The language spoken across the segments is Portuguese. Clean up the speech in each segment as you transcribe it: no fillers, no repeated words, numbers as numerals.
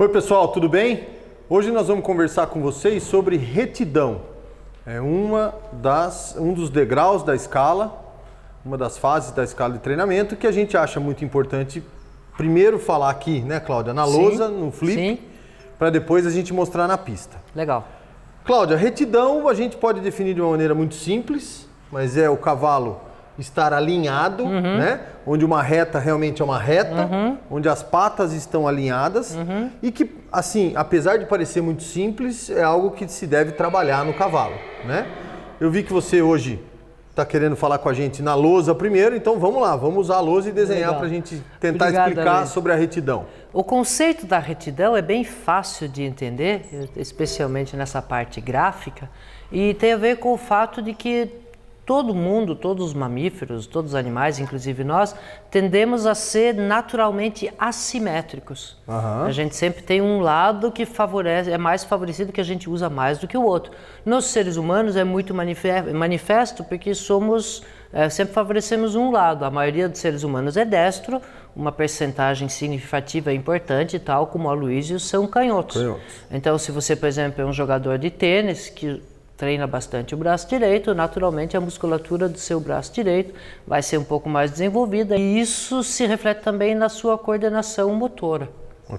Oi pessoal, tudo bem? Hoje nós vamos conversar com vocês sobre retidão. É um dos degraus da escala, uma das fases da escala de treinamento que a gente acha muito importante primeiro falar aqui, né, Cláudia, na lousa, no flip, para depois a gente mostrar na pista. Legal. Cláudia, retidão a gente pode definir de uma maneira muito simples, mas é o cavalo estar alinhado, né? Onde uma reta realmente é uma reta, onde as patas estão alinhadas e que, assim, apesar de parecer muito simples, é algo que se deve trabalhar no cavalo, né? Eu vi que você hoje está querendo falar com a gente na lousa primeiro, então vamos lá, vamos usar a lousa e desenhar para a gente tentar explicar sobre a retidão. O conceito da retidão é bem fácil de entender, especialmente nessa parte gráfica, e tem a ver com o fato de que todo mundo, todos os mamíferos, todos os animais, inclusive nós, tendemos a ser naturalmente assimétricos. A gente sempre tem um lado que favorece, é mais favorecido, que a gente usa mais do que o outro. Nos seres humanos é muito manifesto porque sempre favorecemos um lado. A maioria dos seres humanos é destro, uma percentagem significativa e importante, tal como a Aloysius, são canhotos. Então, se você, por exemplo, é um jogador de tênis que treina bastante o braço direito, naturalmente a musculatura do seu braço direito vai ser um pouco mais desenvolvida e isso se reflete também na sua coordenação motora.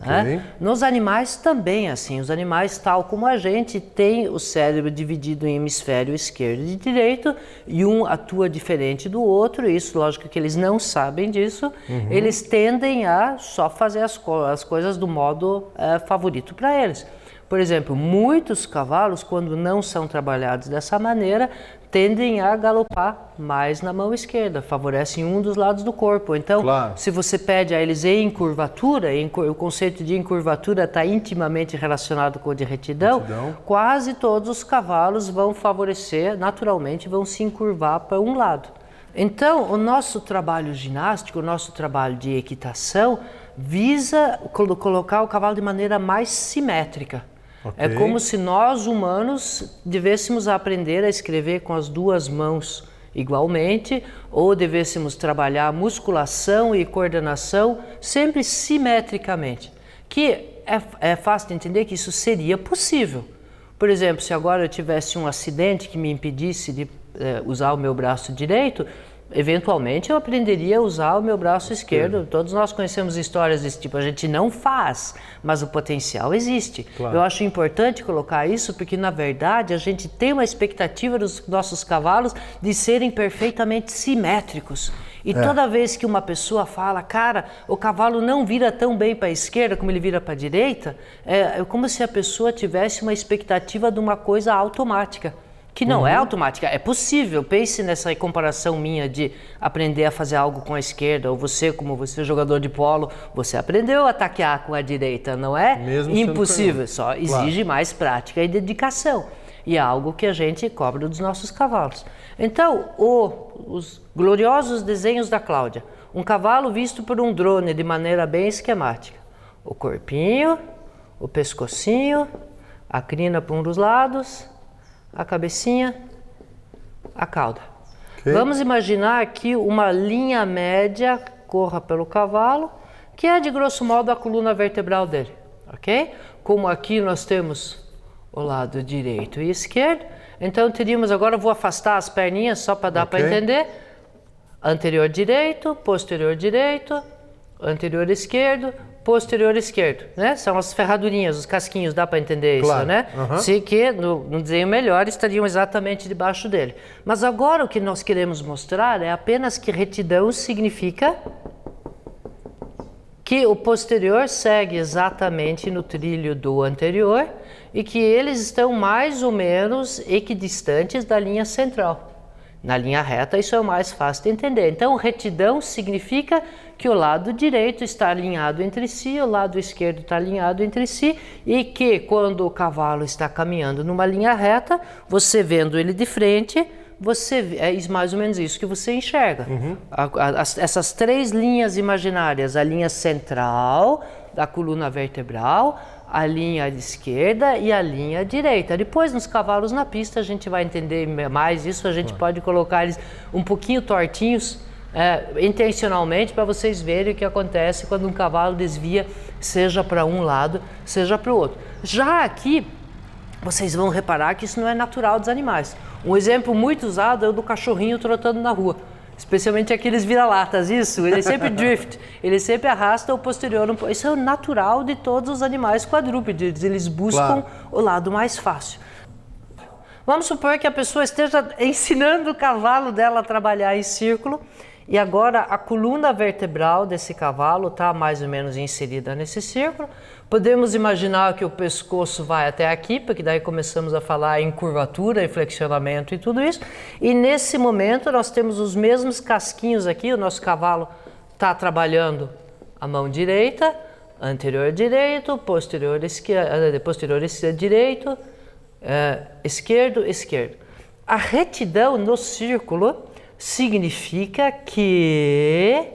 Né? Nos animais também, assim, os animais, tal como a gente, tem o cérebro dividido em hemisfério esquerdo e direito e um atua diferente do outro, isso lógico que eles não sabem disso, eles tendem a só fazer as coisas do modo favorito para eles. Por exemplo, muitos cavalos, quando não são trabalhados dessa maneira, tendem a galopar mais na mão esquerda, favorecem um dos lados do corpo. Então, se você pede a eles em curvatura, o conceito de encurvatura está intimamente relacionado com o de retidão, quase todos os cavalos vão favorecer, naturalmente, vão se encurvar para um lado. Então, o nosso trabalho ginástico, o nosso trabalho de equitação, visa colocar o cavalo de maneira mais simétrica. É como se nós, humanos, devêssemos aprender a escrever com as duas mãos igualmente, ou devêssemos trabalhar musculação e coordenação sempre simetricamente. Que é fácil de entender que isso seria possível. Por exemplo, se agora eu tivesse um acidente que me impedisse de usar o meu braço direito, eventualmente eu aprenderia a usar o meu braço esquerdo. Todos nós conhecemos histórias desse tipo, a gente não faz, mas o potencial existe. Eu acho importante colocar isso porque, na verdade, a gente tem uma expectativa dos nossos cavalos de serem perfeitamente simétricos. E toda vez que uma pessoa fala, cara, o cavalo não vira tão bem para a esquerda como ele vira para a direita, é como se a pessoa tivesse uma expectativa de uma coisa automática. Que não é automática, é possível. Pense nessa comparação minha de aprender a fazer algo com a esquerda, ou você, como você é jogador de polo, você aprendeu a taquear com a direita, não é impossível, só exige mais prática e dedicação. E é algo que a gente cobra dos nossos cavalos. Então, os gloriosos desenhos da Cláudia, um cavalo visto por um drone de maneira bem esquemática. O corpinho, o pescocinho, a crina para um dos lados, a cabecinha, a cauda. Vamos imaginar que uma linha média corra pelo cavalo, que é de grosso modo a coluna vertebral dele, ok? Como aqui nós temos o lado direito e esquerdo, então teríamos, agora eu vou afastar as perninhas só para dar para entender, anterior direito, anterior esquerdo, posterior esquerdo, né? São as ferradurinhas, os casquinhos, dá para entender isso, né? Se que no desenho melhor estariam exatamente debaixo dele. Mas agora o que nós queremos mostrar é apenas que retidão significa que o posterior segue exatamente no trilho do anterior e que eles estão mais ou menos equidistantes da linha central. Na linha reta, isso é o mais fácil de entender. Então, retidão significa que o lado direito está alinhado entre si, o lado esquerdo está alinhado entre si, e que quando o cavalo está caminhando numa linha reta, você vendo ele de frente, é mais ou menos isso que você enxerga. Essas três linhas imaginárias, a linha central da coluna vertebral, a linha esquerda e a linha direita. Depois, nos cavalos na pista, a gente vai entender mais isso, a gente pode colocar eles um pouquinho tortinhos, intencionalmente para vocês verem o que acontece quando um cavalo desvia, seja para um lado, seja para o outro. Já aqui, vocês vão reparar que isso não é natural dos animais. Um exemplo muito usado é o do cachorrinho trotando na rua. Especialmente aqueles vira-latas, isso, ele sempre drift, ele sempre arrasta o posterior. Isso é o natural de todos os animais quadrúpedes, eles buscam o lado mais fácil. Vamos supor que a pessoa esteja ensinando o cavalo dela a trabalhar em círculo e agora a coluna vertebral desse cavalo está mais ou menos inserida nesse círculo. Podemos imaginar que o pescoço vai até aqui, porque daí começamos a falar em curvatura, em flexionamento e tudo isso. E nesse momento nós temos os mesmos casquinhos aqui, o nosso cavalo está trabalhando a mão direita, anterior direito, posterior direito, esquerdo, esquerdo. A retidão no círculo significa que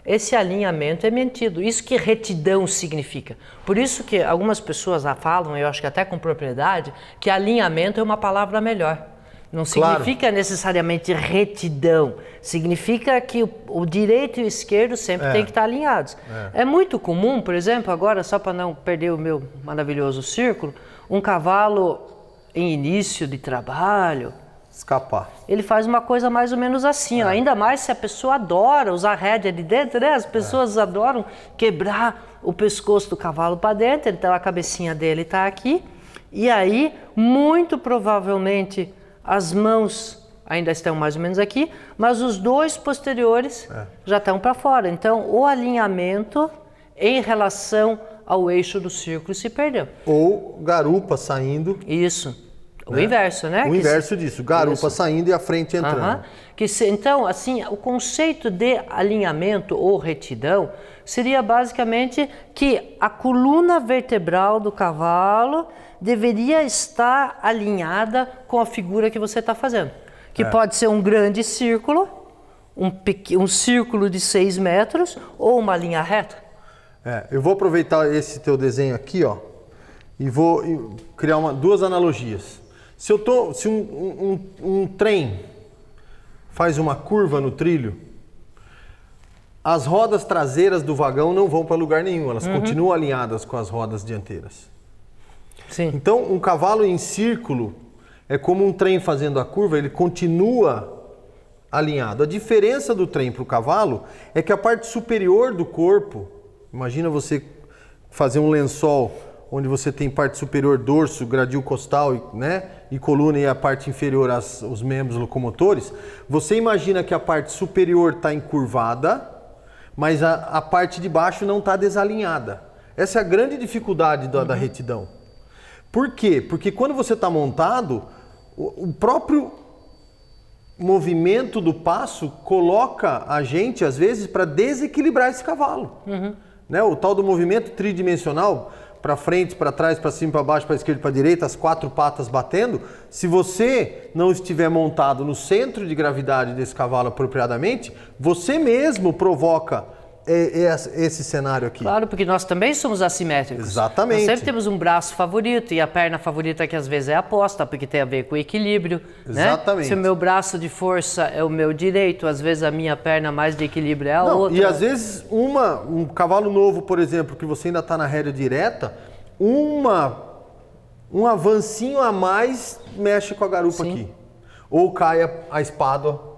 esse alinhamento é mantido. Isso que retidão significa. Por isso que algumas pessoas falam, eu acho que até com propriedade, que alinhamento é uma palavra melhor. Não significa necessariamente retidão. Significa que o direito e o esquerdo sempre têm que estar alinhados. É muito comum, por exemplo, agora, só para não perder o meu maravilhoso círculo, um cavalo em início de trabalho, escapar. Ele faz uma coisa mais ou menos assim, ó. Ainda mais se a pessoa adora usar a rédea de dentro, né? As pessoas adoram quebrar o pescoço do cavalo para dentro, então a cabecinha dele está aqui, e aí, muito provavelmente, as mãos ainda estão mais ou menos aqui, mas os dois posteriores já estão para fora. Então, o alinhamento em relação ao eixo do círculo se perdeu. Ou garupa saindo. Isso. O inverso, né? O inverso disso, garupa saindo e a frente entrando. Então, assim, o conceito de alinhamento ou retidão seria basicamente que a coluna vertebral do cavalo deveria estar alinhada com a figura que você está fazendo. Que pode ser um grande círculo, um círculo de 6 metros ou uma linha reta. Eu vou aproveitar esse teu desenho aqui, ó, e vou criar duas analogias. Se um trem faz uma curva no trilho, as rodas traseiras do vagão não vão para lugar nenhum, elas continuam alinhadas com as rodas dianteiras. Sim. Então, um cavalo em círculo é como um trem fazendo a curva, ele continua alinhado. A diferença do trem para o cavalo é que a parte superior do corpo, imagina você fazer um lençol onde você tem parte superior, dorso, gradil costal, né, e coluna, e a parte inferior, os membros locomotores. Você imagina que a parte superior está encurvada, mas a parte de baixo não está desalinhada. Essa é a grande dificuldade da retidão. Por quê? Porque quando você está montado, o próprio movimento do passo coloca a gente, às vezes, para desequilibrar esse cavalo. Né? O tal do movimento tridimensional, para frente, para trás, para cima, para baixo, para esquerda, para direita, as 4 patas batendo. Se você não estiver montado no centro de gravidade desse cavalo apropriadamente, você mesmo provoca esse cenário aqui. Claro, porque nós também somos assimétricos. Exatamente. Nós sempre temos um braço favorito e a perna favorita que às vezes é aposta, porque tem a ver com o equilíbrio. Exatamente. Né? Se o meu braço de força é o meu direito, às vezes a minha perna mais de equilíbrio é a outra. E às vezes um cavalo novo, por exemplo, que você ainda está na rédea direta, um avancinho a mais mexe com a garupa aqui. Ou cai a espádua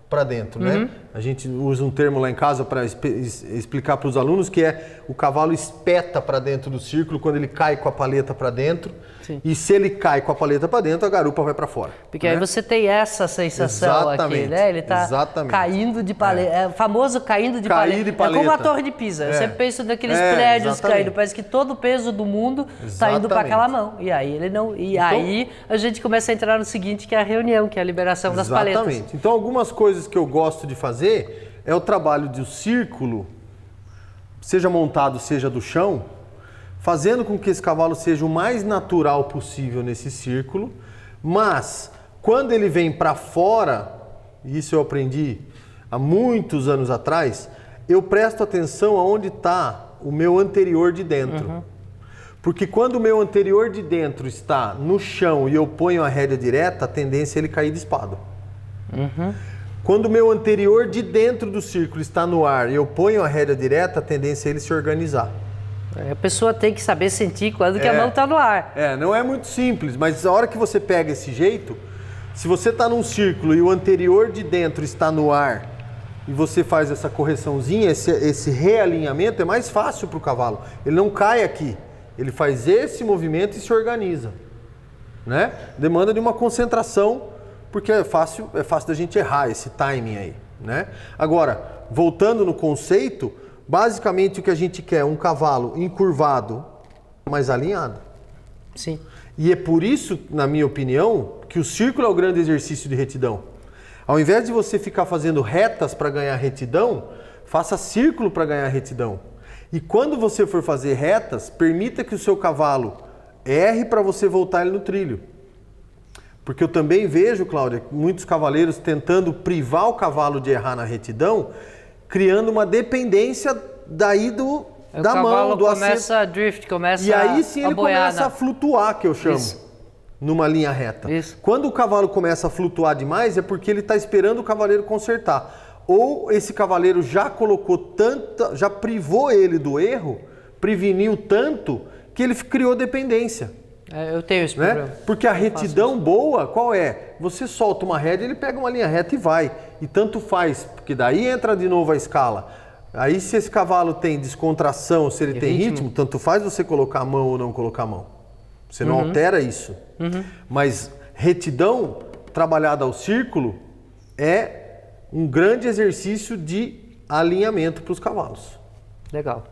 para dentro, né? A gente usa um termo lá em casa para explicar para os alunos que é o cavalo espeta para dentro do círculo quando ele cai com a paleta para dentro. Sim. E se ele cai com a paleta para dentro, a garupa vai para fora. Porque aí você tem essa sensação aqui, né? Ele está caindo de paleta. É o famoso caindo de paleta. É como a Torre de Pisa. Eu sempre penso naqueles prédios caindo. Parece que todo o peso do mundo está indo para aquela mão. E aí ele não. E então, aí a gente começa a entrar no seguinte, que é a reunião, que é a liberação das paletas. Exatamente. Então, algumas coisas que eu gosto de fazer é o trabalho do círculo, seja montado, seja do chão, fazendo com que esse cavalo seja o mais natural possível nesse círculo, mas quando ele vem para fora, e isso eu aprendi há muitos anos atrás, eu presto atenção aonde está o meu anterior de dentro. Porque quando o meu anterior de dentro está no chão e eu ponho a rédea direta, a tendência é ele cair de espado. Quando o meu anterior de dentro do círculo está no ar e eu ponho a rédea direta, a tendência é ele se organizar. A pessoa tem que saber sentir quando que a mão está no ar. Não é muito simples, mas a hora que você pega esse jeito, se você está num círculo e o anterior de dentro está no ar e você faz essa correçãozinha, esse realinhamento, é mais fácil para o cavalo. Ele não cai aqui, ele faz esse movimento e se organiza. Né? Demanda de uma concentração, porque é fácil da gente errar esse timing aí. Né? Agora, voltando no conceito, basicamente o que a gente quer é um cavalo encurvado, mas alinhado. Sim. E é por isso, na minha opinião, que o círculo é o grande exercício de retidão. Ao invés de você ficar fazendo retas para ganhar retidão, faça círculo para ganhar retidão. E quando você for fazer retas, permita que o seu cavalo erre para você voltar ele no trilho. Porque eu também vejo, Cláudia, muitos cavaleiros tentando privar o cavalo de errar na retidão, criando uma dependência daí da mão, do assento. Começa a drift, começa a E aí sim ele boiar, começa a flutuar, que eu chamo. Isso. Numa linha reta. Isso. Quando o cavalo começa a flutuar demais, é porque ele está esperando o cavaleiro consertar. Ou esse cavaleiro já colocou já privou ele do erro, preveniu tanto, que ele criou dependência. Eu tenho esse problema. Porque a retidão boa, qual é? Você solta uma rédea, ele pega uma linha reta e vai. E tanto faz, porque daí entra de novo a escala. Aí se esse cavalo tem descontração, se ele tem ritmo, tanto faz você colocar a mão ou não colocar a mão. Você não altera isso. Mas retidão trabalhada ao círculo é um grande exercício de alinhamento para os cavalos. Legal.